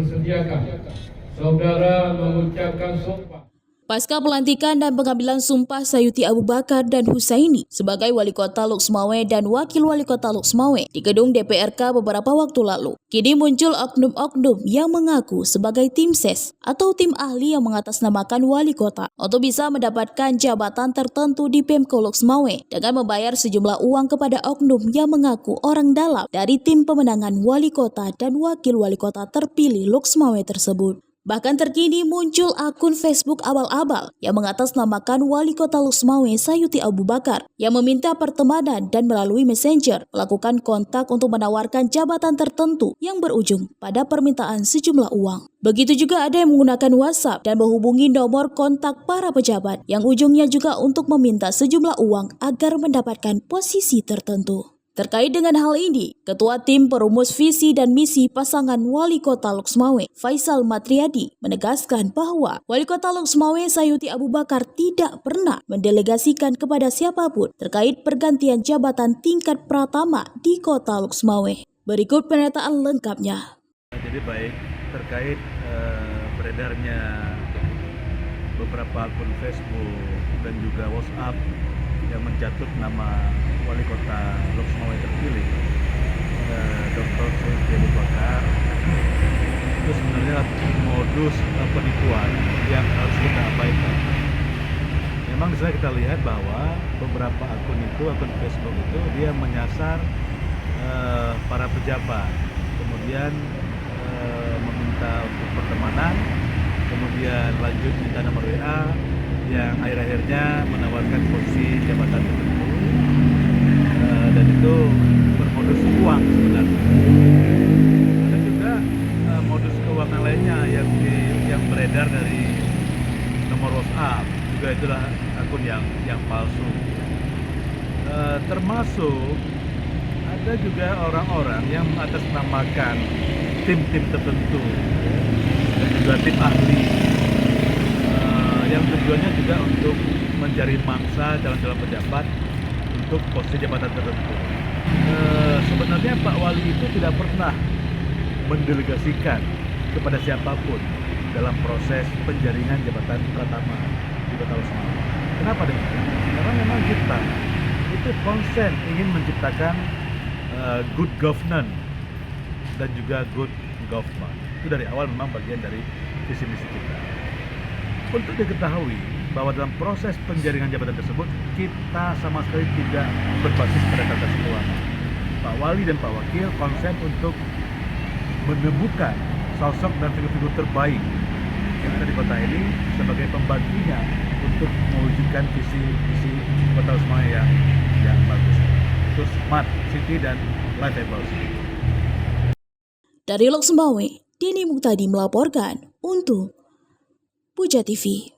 Bersediakah saudara mengucapkan sumpah? Pasca pelantikan dan pengambilan sumpah Sayuti Abu Bakar dan Husaini sebagai Wali Kota Luxmawe dan Wakil Wali Kota Luxmawe di gedung DPRK beberapa waktu lalu, kini muncul oknum-oknum yang mengaku sebagai tim ses atau tim ahli yang mengatasnamakan Wali Kota untuk bisa mendapatkan jabatan tertentu di Pemko Luxmawe dengan membayar sejumlah uang kepada oknum yang mengaku orang dalam dari tim pemenangan Wali Kota dan Wakil Wali Kota terpilih Luxmawe tersebut. Bahkan terkini muncul akun Facebook abal-abal yang mengatasnamakan Wali Kota Luxmawe Sayuti Abu Bakar yang meminta pertemanan dan melalui Messenger melakukan kontak untuk menawarkan jabatan tertentu yang berujung pada permintaan sejumlah uang. Begitu juga ada yang menggunakan WhatsApp dan menghubungi nomor kontak para pejabat yang ujungnya juga untuk meminta sejumlah uang agar mendapatkan posisi tertentu. Terkait dengan hal ini, Ketua Tim Perumus Visi dan Misi Pasangan Wali Kota Luxmawe, Faisal Matriadi, menegaskan bahwa Wali Kota Luxmawe Sayuti Abu Bakar tidak pernah mendelegasikan kepada siapapun terkait pergantian jabatan tingkat pratama di Kota Luxmawe. Berikut pernyataan lengkapnya. Jadi baik terkait beredarnya beberapa akun Facebook dan juga WhatsApp yang mencatut nama Wali Kota Luxmawe terpilih, Dr. Sayuti Abu Bakar, itu sebenarnya modus penipuan yang harus kita abaikan. Memang di sana kita lihat bahwa beberapa akun Facebook itu dia menyasar para pejabat, kemudian meminta untuk pertemanan, kemudian lanjut minta nomor WA yang akhir-akhirnya menawarkan posisi jabatan tertentu, dan itu bermodus uang sebenarnya. Ada juga modus keuangan lainnya yang beredar dari nomor WhatsApp, juga itulah akun yang palsu. Termasuk ada juga orang-orang yang mengatasnamakan tim-tim tertentu dan juga tim ahli yang tujuannya juga untuk mencari mangsa calon-calon pejabat untuk posisi jabatan tertentu. Sebenarnya Pak Wali itu tidak pernah mendelegasikan kepada siapapun dalam proses penjaringan jabatan pratama di Kota Luxmawe. Kenapa demikian? Karena memang kita itu konsen ingin menciptakan good governance dan juga good government. Itu dari awal memang bagian dari visi misi kita. Untuk diketahui bahwa dalam proses penjaringan jabatan tersebut kita sama sekali tidak berbasis pada transaksi keuangan. Pak Wali dan Pak Wakil konsen untuk menemukan sosok dan figur-figur terbaik yang ada di kota ini sebagai pembantunya untuk mewujudkan visi Kota Luxmawe yang bagus. Itu smart city dan livable city. Dari Luxmawe, Denny Muktadi melaporkan untuk Puja TV.